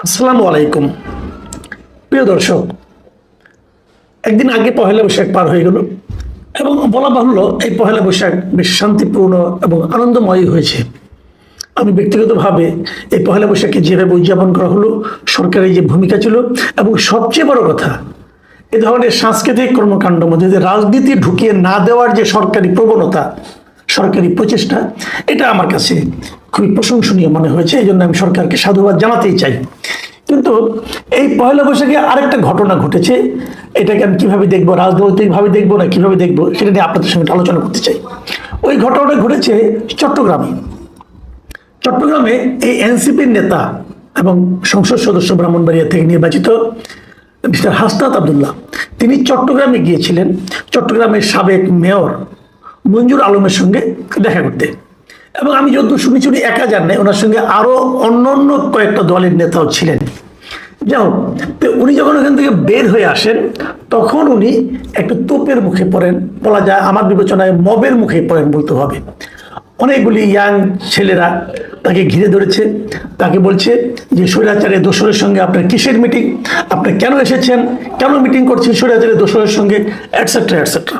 আসসালামু আলাইকুম। প্রিয় দর্শক, একদিন আগে পহেলা বৈশাখ পার হয়ে গেল এবং বলা বাহুল্য এই পহেলা বৈশাখ বেশ শান্তিপূর্ণ এবং আনন্দময় হয়েছে। আমি ব্যক্তিগতভাবে এই পহেলা বৈশাখকে যেভাবে উদযাপন করা হলো, সরকারের যে ভূমিকা ছিল এবং সবচেয়ে বড় কথা, এ ধরনের সাংস্কৃতিক কর্মকাণ্ড মধ্যে যে রাজনীতি ঢুকিয়ে না দেওয়ার যে সরকারি প্রবণতা, সরকারি প্রচেষ্টা, এটা আমার কাছে খুবই প্রশংসনীয় মনে হয়েছে। এই জন্য আমি সরকারকে সাধুবাদ জানাতেই চাই। কিন্তু এই পয়লা বৈশাখে আরেকটা ঘটনা ঘটেছে, এটাকে আমি কিভাবে দেখবো, রাজনৈতিকভাবে দেখবো না কিভাবে দেখবো, সেটা নিয়ে আপনাদের সঙ্গে আলোচনা করতে চাই। ওই ঘটনাটা ঘটেছে চট্টগ্রামে। চট্টগ্রামে এই এনসিপির নেতা এবং সংসদ সদস্য ব্রাহ্মণবাড়িয়া থেকে নির্বাচিত মিস্টার হাসনাত আবদুল্লাহ, তিনি চট্টগ্রামে গিয়েছিলেন চট্টগ্রামের সাবেক মেয়র মঞ্জুর আলমের সঙ্গে দেখা করতে। এবং আমি যতদূর শুনেছি উনি একা যান নাই, ওনার সঙ্গে আরো অন্যান্য কয়েকটা দলের নেতাও ছিলেন। যাই হোক, তো উনি যখন ওখান থেকে বের হয়ে আসেন তখন উনি একটা তোপের মুখে পড়েন, বলা যায় আমার বিবেচনায় মবের মুখে পড়েন বলতে হবে। অনেকগুলি ইয়াং ছেলেরা তাকে ঘিরে ধরেছে, তাকে বলছে যে স্বৈরাচারের দোসরের সঙ্গে আপনার কিসের মিটিং, আপনি কেন এসেছেন, কেন মিটিং করছেন স্বৈরাচারের দোসরের সঙ্গে, এটসেট্রা এটসেট্রা।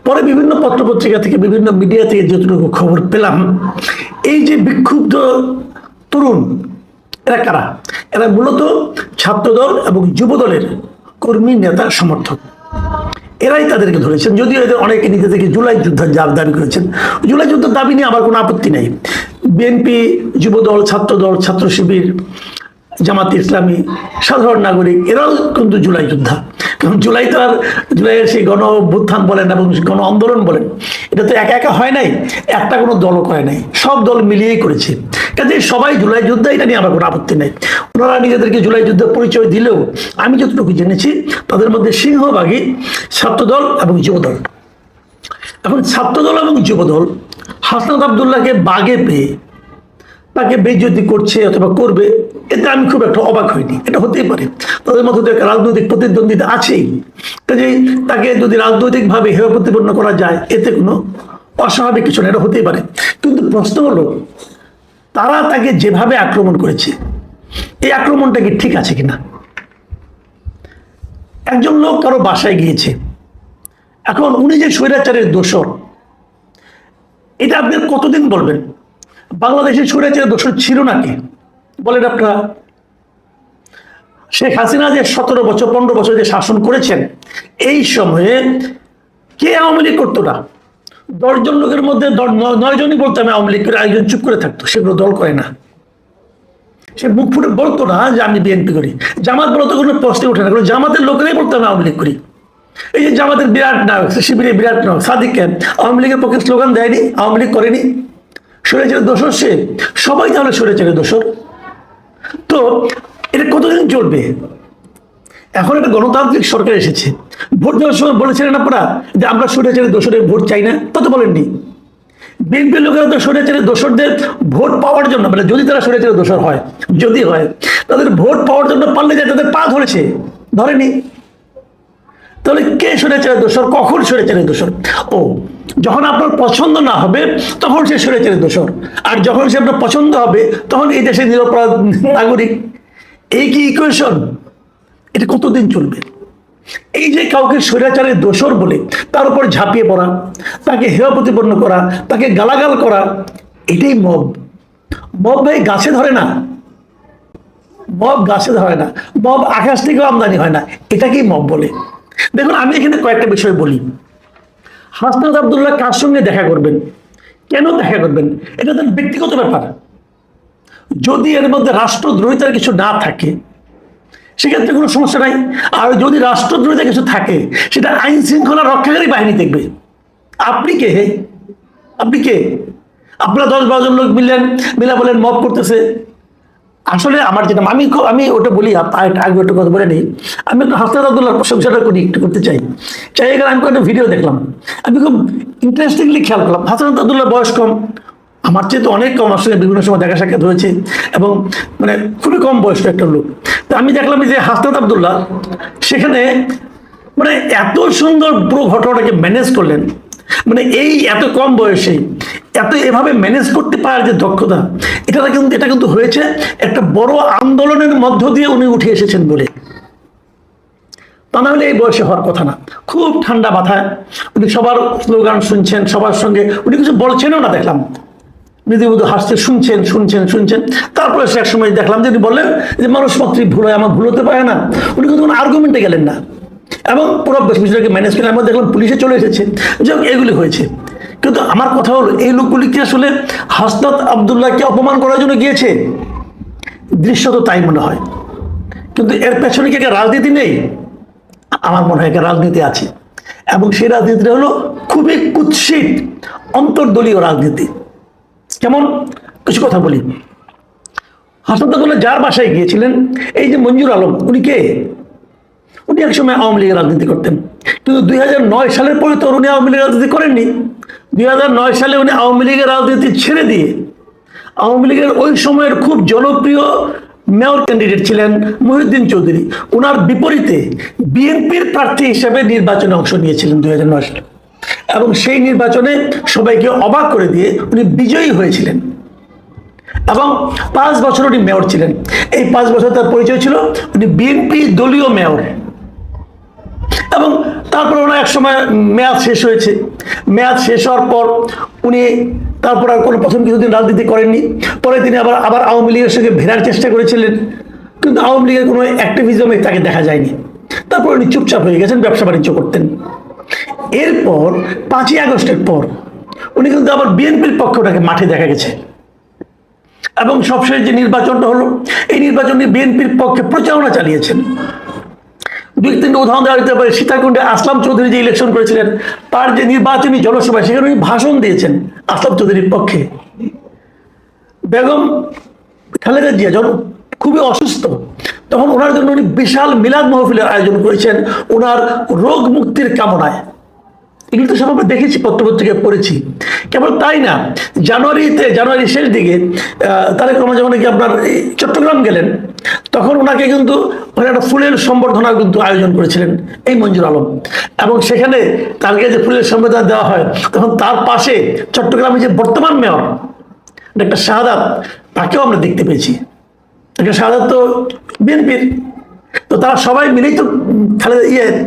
পরে বিভিন্ন পত্রপত্রিকা থেকে, বিভিন্ন মিডিয়া থেকে যতটুকু খবর পেলাম, এই যে বিক্ষুব্ধ তরুণ, এরা কারা? এরা মূলত ছাত্রদল এবং যুবদলের কর্মী, নেতা, সমর্থক। এরাই তাদেরকে ধরেছেন। যদিও এদের অনেকে নিজে থেকে জুলাই যুদ্ধের দাবি করেছেন। জুলাই যুদ্ধের দাবি নিয়ে আমার কোনো আপত্তি নেই। বিএনপি, যুবদল, ছাত্রদল, ছাত্র শিবির, জামাত ইসলামী, সাধারণ নাগরিক, এরাও কিন্তু জুলাই যোদ্ধা। কারণ জুলাই তো আর জুলাইয়ের সেই গণ অভ্যুত্থান বলেন এবং গণ আন্দোলন বলেন, এটা তো একা একা হয় নাই, একটা কোনো দলও করে নাই, সব দল মিলিয়েই করেছে। কাজে সবাই জুলাই যোদ্ধা, এটা নিয়ে আমার কোনো আপত্তি নেই। ওনারা নিজেদেরকে জুলাই যুদ্ধের পরিচয় দিলেও আমি যতটুকু জেনেছি তাদের মধ্যে সিংহভাগই ছাত্রদল এবং যুবদল। এখন ছাত্রদল এবং যুবদল হাসনাত আবদুল্লাহকে বাগে পেয়ে তাকে বেইজ্জতি করছে অথবা করবে, এতে আমি খুব একটা অবাক হইনি। এটা হতেই পারে, তাদের মধ্যে তো একটা রাজনৈতিক প্রতিদ্বন্দ্বিতা আছেই। কাজেই তাকে যদি রাজনৈতিকভাবে হেয় প্রতিপন্ন করা যায়, এতে কোনো অস্বাভাবিক কিছু না, এটা হতেই পারে। কিন্তু প্রশ্ন হলো, তারা তাকে যেভাবে আক্রমণ করেছে, এই আক্রমণটা কি ঠিক আছে কিনা? একজন লোক কারো বাসায় গিয়েছে, এখন উনি যে স্বৈরাচারের দোসর, এটা আপনি কতদিন বলবেন? বাংলাদেশের স্বৈরাচারের দোসর ছিল নাকি বলেন আপনারা? শেখ হাসিনা যে 17 বছর 15 বছর যে শাসন করেছেন, এই সময়ে কে আওয়ামী লীগ করতো না? 10 জন লোকের মধ্যে 9 জনই বলতো আমি আওয়ামী লীগ করি, একজন চুপ করে থাকতো। সেগুলো দল করে না, সে মুখ ফুটে বলতো না যে আমি বিএনপি করি। জামাত বলতো কোনো প্রশ্নে ওঠে না, কারণ জামাতের লোকেরাই বলতো আমি আওয়ামী লীগ করি। এই যে জামাতের বিরাট নায়ক, শিবিরের বিরাট নায়ক সাদিক খান, আওয়ামী লীগের পক্ষে স্লোগান দেয়নি, আওয়ামী লীগ করেনি। স্বৈরাচারের দোসর সে, সবাই তাহলে স্বৈরাচারের দোসর। তো এটা কতদিন চলবে? এখন একটা গণতান্ত্রিক সরকার এসেছে। ভোট দেওয়ার সময় বলেছিলেন আপনারা যে আমরা স্বৈরাচারের দোসরের ভোট চাই না? তা তো বলেননি। বিএনপির লোকেরা তো স্বৈরাচারের দোসরদের ভোট পাওয়ার জন্য, মানে যদি তারা স্বৈরাচারের দোসর হয়, যদি হয়, তাদের ভোট পাওয়ার জন্য পারলে যায় তাদের পা ধরেছে, ধরেনি। তাহলে কে স্বৈরাচারের দোসর, কখন স্বৈরাচারের দোসর? ও, যখন আপনার পছন্দ না হবে তখন সে স্বৈরাচারের দোসর, আর যখন সে আপনার পছন্দ হবে তখন এই দেশের নিরপরাধ নাগরিক। এই কি ইকুয়েশন? এটা কতদিন চলবে? এই যে কাউকে স্বৈরাচারের দোসর বলে তার উপর ঝাঁপিয়ে পড়া, তাকে হেয় প্রতিপন্ন করা, তাকে গালাগাল করা, এটাই মব। মব ভাই গাছে ধরে না, মব গাছে ধরে না, মব আকাশ থেকেও আমদানি হয় না, এটাকেই মব বলে। দেখুন, আমি এখানে কয়েকটা বিষয় বলি। হাসনাত আবদুল্লাহ কার সঙ্গে দেখা করবেন, কেন দেখা করবেন, এটা তার ব্যক্তিগত ব্যাপার। যদি এর মধ্যে রাষ্ট্রদ্রোহিতার কিছু না থাকে সেক্ষেত্রে কোনো সমস্যা নাই। আর যদি রাষ্ট্রদ্রোহিতা কিছু থাকে, সেটা আইন শৃঙ্খলা রক্ষাকারী বাহিনী দেখবে। আপনি কে? আপনি কে? আপনারা 10-12 জন লোক মিলে বলেন মব করতেছে। আসলে আমার যেটা আমি ওটা বলি, আগে ওটা কথা বলে নিই। আমি একটু হাসনাত আবদুল্লাহর প্রশংসাটা একটু করতে চাই। এখানে আমি একটা ভিডিও দেখলাম, আমি খুব ইন্টারেস্টিংলি খেয়াল করলাম। হাসনাত আবদুল্লাহ বয়স কম, আমার চেয়ে তো অনেক কম, আসলে বিভিন্ন সময় দেখা সাক্ষাৎ হয়েছে, এবং মানে খুবই কম বয়স্ক একটা লোক। তো আমি দেখলাম যে হাসনাত আবদুল্লাহ সেখানে মানে এত সুন্দর পুরো ঘটনাটাকে ম্যানেজ করলেন। মানে এই এত কম বয়সে এত এভাবে ম্যানেজ করতে পারার যে দক্ষতা, এটা কিন্তু হয়েছে একটা বড় আন্দোলনের মধ্য দিয়ে উনি উঠে এসেছেন বলে। তা না হলে এই বয়সে হওয়ার কথা না। খুব ঠান্ডা মাথায় উনি সবার স্লোগান শুনছেন, সবার সঙ্গে উনি কিছু বলছেনও না দেখলাম, মৃদু হাসতে শুনছেন। তারপরে সে এক সময় দেখলাম যে উনি বললেন যে মানুষ মাত্রই ভুল হয়, আমার ভুল হতে পারে না। উনি কিন্তু কোনো আর্গুমেন্টে গেলেন না এবং পুরো বিষয়টাকে ম্যানেজ করে আমরা দেখলাম পুলিশে চলে এসেছে, যে এগুলি হয়েছে। কিন্তু আমার কথা হলো, এই লোকগুলি কি আসলে হাসনাত আব্দুল্লাহকে অপমান করার জন্য গিয়েছে? দৃশ্যত তাই মনে হয়, কিন্তু এর পেছনে কি একটা রাজনীতি নেই? আমার মনে হয় একটা রাজনীতি আছে, এবং সেই রাজনীতিটা হলো খুবই কুৎসিত অন্তর্দলীয় রাজনীতি। কেমন কিছু কথা বলি। হাসনাত আব্দুল্লাহ যার বাসায় গিয়েছিলেন, এই যে মঞ্জুর আলম, উনি কে? উনি একসময় আওয়ামী লীগের রাজনীতি করতেন, কিন্তু 2009 সালের পরে তো উনি আওয়ামী লীগের রাজনীতি করেননি। 2009 সালে উনি আওয়ামী লীগের রাজনীতি ছেড়ে দিয়ে আওয়ামী লীগের ওই সময়ের খুব জনপ্রিয় মেয়র ক্যান্ডিডেট ছিলেন মহিউদ্দিন চৌধুরী, ওনার বিপরীতে বিএনপির প্রার্থী হিসেবে নির্বাচনে অংশ নিয়েছিলেন 2009 সালে, এবং সেই নির্বাচনে সবাইকে অবাক করে দিয়ে উনি বিজয়ী হয়েছিলেন, এবং 5 বছর উনি মেয়র ছিলেন। এই 5 বছর তার পরিচয় ছিল উনি বিএনপি দলীয় মেয়র। এবং তারপর ওনার এক সময় মেয়াদ শেষ হয়েছে, মেয়াদ শেষ হওয়ার পর উনি তারপর আর কোনো প্রথম কিছুদিন রাজনীতি করেননি। পরে তিনি আবার আওয়ামী লীগের সঙ্গে ভেড়ার চেষ্টা করেছিলেন, কিন্তু আওয়ামী লীগের কোনো অ্যাক্টিভিজমে তাকে দেখা যায়নি। তারপর উনি চুপচাপ হয়ে গেছেন, ব্যবসা বাণিজ্য করতেন। এরপর 5ই আগস্টের পর উনি কিন্তু আবার বিএনপির পক্ষে ওনাকে মাঠে দেখা গেছে, এবং সবশেষ যে নির্বাচনটা হলো, এই নির্বাচনে বিএনপির পক্ষে প্রচারণা চালিয়েছেন। 2-3টা উদাহরণ দেওয়া যেতে পারে। সীতাকুণ্ডে আসলাম চৌধুরী যে ইলেকশন করেছিলেন, তার যে নির্বাচনী জনসভায় সেখানে উনি ভাষণ দিয়েছেন আসলাম চৌধুরীর পক্ষে। বেগম খালেদা জিয়া যখন খুবই অসুস্থ, তখন ওনার জন্য উনি বিশাল মিলাদ মাহফিলের আয়োজন করেছেন ওনার রোগ মুক্তির কামনায়। এগুলো তো সব আমরা দেখেছি, পত্রপত্রিকায় পড়েছি। কেবল তাই না, জানুয়ারি শেষ দিকে তারেক রহমান যখন কি আপনার চট্টগ্রাম গেলেন, তখন ওনাকে কিন্তু একটা ফুলের সম্বর্ধনা কিন্তু আয়োজন করেছিলেন এই মঞ্জুর আলম, এবং সেখানে তাকে যে ফুলের সম্বর্ধনা দেওয়া হয়, তখন তার পাশে চট্টগ্রামে যে বর্তমান মেয়র ডক্টর শাহাদাত, তাকেও আমরা দেখতে পেয়েছি। ডক্টর শাহাদাত তো বিএনপির, তো তারা সবাই মিলেই তো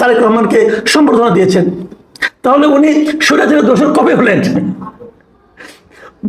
তারেক রহমানকে সম্বর্ধনা দিয়েছেন। তাহলে উনি স্বৈরাচারের দোষর কবে হলেন?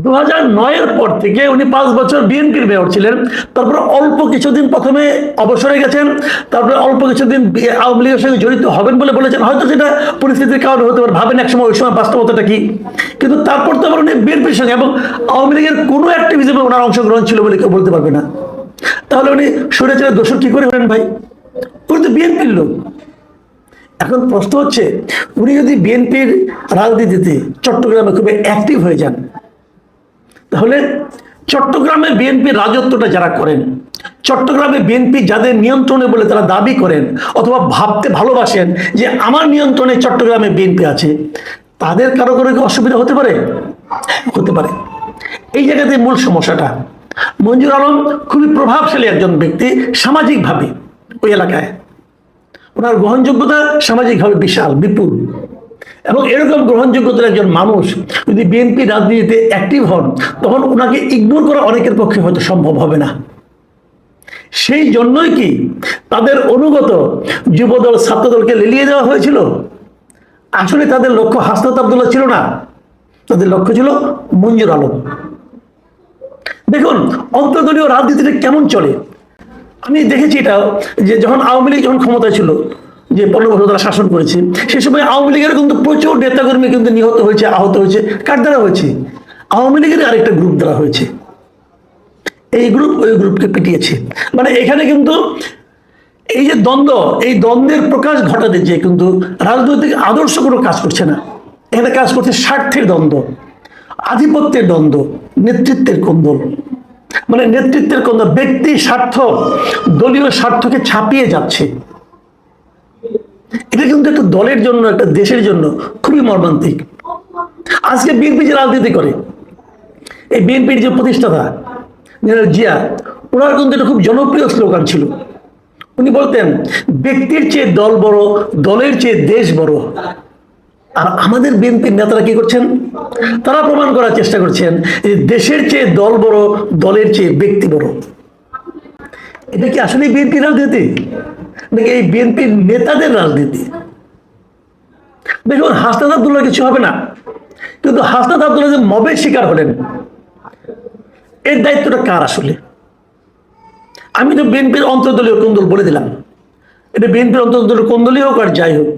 2009-এর পর থেকে উনি 5 বছর বিএনপির মেয়র ছিলেন। তারপরে অল্প কিছুদিন প্রথমে অবসরে গেছেন, তারপরে অল্প কিছুদিন আওয়ামী লীগের সঙ্গে জড়িত হবেন বলে বলেছেন। হয়তো সেটা পরিস্থিতির কারণে হতে পারে, ভাবেন এক সময়, ওই সময় বাস্তবতাটা কি। কিন্তু তারপর তো আবার উনি বিএনপির সঙ্গে এবং আওয়ামী লীগের কোনো অ্যাক্টিভিজমে ওনার অংশগ্রহণ ছিল বলে কেউ বলতে পারবে না। তাহলে উনি স্বৈরাচারের দোষর কি করে হলেন ভাই? উনি তো বিএনপির লোক। এখন প্রশ্ন হচ্ছে, উনি যদি বিএনপির রাজনীতিতে চট্টগ্রামে খুবই অ্যাক্টিভ হয়ে যান, তাহলে চট্টগ্রামে বিএনপির রাজত্বটা যারা করেন, চট্টগ্রামে বিএনপি যাদের নিয়ন্ত্রণে বলে তারা দাবি করেন অথবা ভাবতে ভালোবাসেন যে আমার নিয়ন্ত্রণে চট্টগ্রামে বিএনপি আছে, তাদের কারো কোনো কি অসুবিধা হতে পারে? হতে পারে। এই জায়গাতে মূল সমস্যাটা। মঞ্জুর আলম খুবই প্রভাবশালী একজন ব্যক্তি সামাজিকভাবে ওই এলাকায়, ওনার গ্রহণযোগ্যতা সামাজিকভাবে বিশাল বিপুল, এবং এরকম গ্রহণযোগ্যতার একজন মানুষ যদি বিএনপি রাজনীতিতে অ্যাক্টিভ হন, তখন ওনাকে ইগনোর করা অনেকের পক্ষে হয়তো সম্ভব হবে না। সেই জন্যই কি তাদের অনুগত যুবদল ছাত্রদলকে লেলিয়ে দেওয়া হয়েছিল? আসলে তাদের লক্ষ্য হাসনাত আব্দুল্লাহ ছিল না, তাদের লক্ষ্য ছিল মঞ্জুর আলম। দেখুন অন্তর্দলীয় রাজনীতিটা কেমন চলে। আমি দেখেছি এটা, যে যখন আওয়ামী লীগ যখন ক্ষমতায় ছিল, যে 15 বছর তারা শাসন করেছে, সে সময় আওয়ামী লীগের কিন্তু প্রচুর নেতাকর্মী কিন্তু নিহত হয়েছে, আহত হয়েছে। কার দ্বারা হয়েছে? আওয়ামী লীগের আরেকটা গ্রুপ দ্বারা হয়েছে। এই গ্রুপ ওই গ্রুপকে পিটিয়েছে। মানে এখানে কিন্তু এই যে দ্বন্দ্ব, এই দ্বন্দ্বের প্রকাশ ঘটাতে যে কিন্তু রাজনৈতিক আদর্শ কোনো কাজ করছে না, এখানে কাজ করছে স্বার্থের দ্বন্দ্ব, আধিপত্যের দ্বন্দ্ব, নেতৃত্বের কোন্দল। মানে নেতৃত্বের কোন্দল, ব্যক্তি স্বার্থ দলীয় স্বার্থকে ছাপিয়ে যাচ্ছে। এটা কিন্তু একটা দলের জন্য, একটা দেশের জন্য খুবই মর্মান্তিক। আজকে বিএনপি যে রাজনীতি করে, এই বিএনপির যে প্রতিষ্ঠাতা জেনারেল জিয়া, ওনার কিন্তু এটা খুব জনপ্রিয় স্লোগান ছিল। উনি বলতেন ব্যক্তির চেয়ে দল বড়, দলের চেয়ে দেশ বড়। আর আমাদের বিএনপির নেতারা কি করছেন? তারা প্রমাণ করার চেষ্টা করছেন যে দেশের চেয়ে দল বড়, দলের চেয়ে ব্যক্তি বড়। এটা কি আসলে বিএনপির রাজনীতি নাকি এই বিএনপির নেতাদের রাজনীতি? দেখুন, হাসনাত আব্দুল্লাহ কিছু হবে না, কিন্তু হাসনাত আব্দুল্লাহ যে মবের শিকার হলেন, এর দায়িত্বটা কার আসলে? আমি তো বিএনপির অন্তর্দলীয় কোন্দল বলে দিলাম, এটা বিএনপির অন্তর্দলীয় কোন্দলই হোক আর যাই হোক,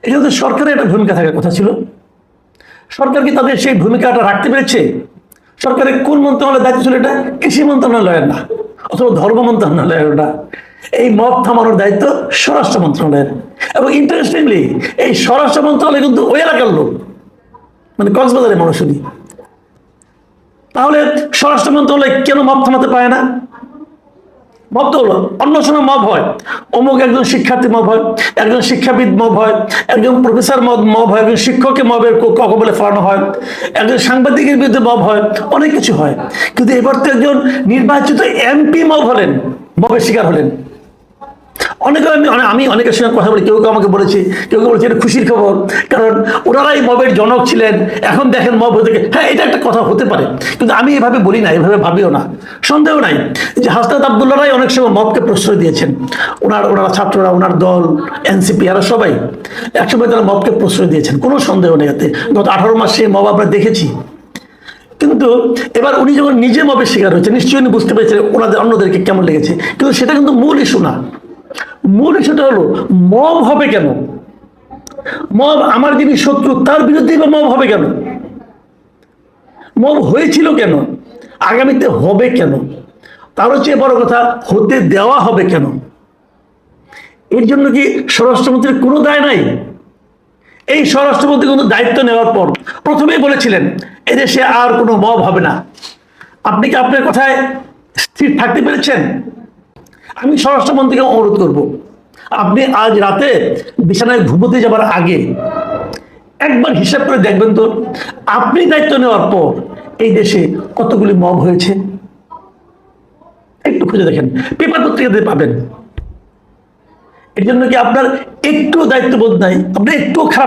এটা তো সরকারের একটা ভূমিকা থাকার কথা ছিল। সরকার কি তাদের সেই ভূমিকাটা রাখতে পেরেছে? সরকারের কোন মন্ত্রণালয়ের দায়িত্ব ছিল এটা? কৃষি মন্ত্রণালয়ের না, অথবা ধর্ম মন্ত্রণালয়ের না। এই মব থামানোর দায়িত্ব স্বরাষ্ট্র মন্ত্রণালয়ের। এবং ইন্টারেস্টিংলি এই স্বরাষ্ট্র মন্ত্রণালয় কিন্তু ওই এলাকার লোক, মানে কক্সবাজারের মানুষই। তাহলে স্বরাষ্ট্র মন্ত্রণালয় কেন মব থামাতে পারে না? মব তো হলো, অন্য সময় মব হয়, অমুক একজন শিক্ষার্থী মব হয়, একজন শিক্ষাবিদ মব হয়, একজন প্রফেসর মব হয়, একজন শিক্ষককে মবের কবলে ফেলানো হয়, একজন সাংবাদিকের বিরুদ্ধে মব হয়, অনেক কিছু হয়। কিন্তু এবার তো একজন নির্বাচিত এমপি মব হলেন, মবের শিকার হলেন। আমি অনেকের সঙ্গে কথা বলি, কেউ কেউ আমাকে বলেছে, কেউ কেউ বলেছে এটা খুশির খবর, কারণ ওনারাই মবের জনক ছিলেন, এখন দেখেন মব হতে। হ্যাঁ, এটা একটা কথা হতে পারে, কিন্তু আমি এভাবে বলি না, এভাবে ভাবিও না। সন্দেহ নাই যে হাসনাত আব্দুল্লাহরাই অনেক সময় মবকে প্রশ্রয় দিয়েছেন। ওনারা ছাত্ররা, ওনার দল, এনসিপি, এরা সবাই একসময় তারা মবকে প্রশ্রয় দিয়েছেন, কোনো সন্দেহ নেই এতে। গত 18 মাস সেই মব আমরা দেখেছি। কিন্তু এবার উনি যখন নিজে মবের শিকার হয়েছে, নিশ্চয়ই উনি বুঝতে পেরেছেন অন্যদেরকে কেমন লেগেছে। কিন্তু সেটা কিন্তু মূল ইস্যু না। মূল ইস্যুটা হলো মব হবে কেন? মব, আমার যিনি শত্রু তার বিরুদ্ধেই বা মব হবে কেন? মব হয়েছিল কেন? আগামীতে হবে কেন? তারও চেয়ে বড় কথা, হতে দেওয়া হবে কেন? এর জন্য কি স্বরাষ্ট্রমন্ত্রীর কোনো দায় নাই? এই স্বরাষ্ট্রমন্ত্রী কিন্তু দায়িত্ব নেওয়ার পর প্রথমেই বলেছিলেন এদেশে আর কোনো মব হবে না। আপনি কি আপনার কথায় স্থির থাকতে পেরেছেন? আমি স্বরাষ্ট্রমন্ত্রীকে অনুরোধ করব, আপনি আজ রাতে বিছানায় ঘুমোতে যাবার আগে একবার হিসাব করে দেখবেন তো, আপনি দায়িত্ব নেওয়ার পর এই দেশে কতগুলি মব হয়েছে। একটু খুঁজে দেখেন, পেপার পত্রিকাতে পাবেন। এর জন্য কি আপনার একটু দায়িত্ববোধ নাই? আপনি একটু খারাপ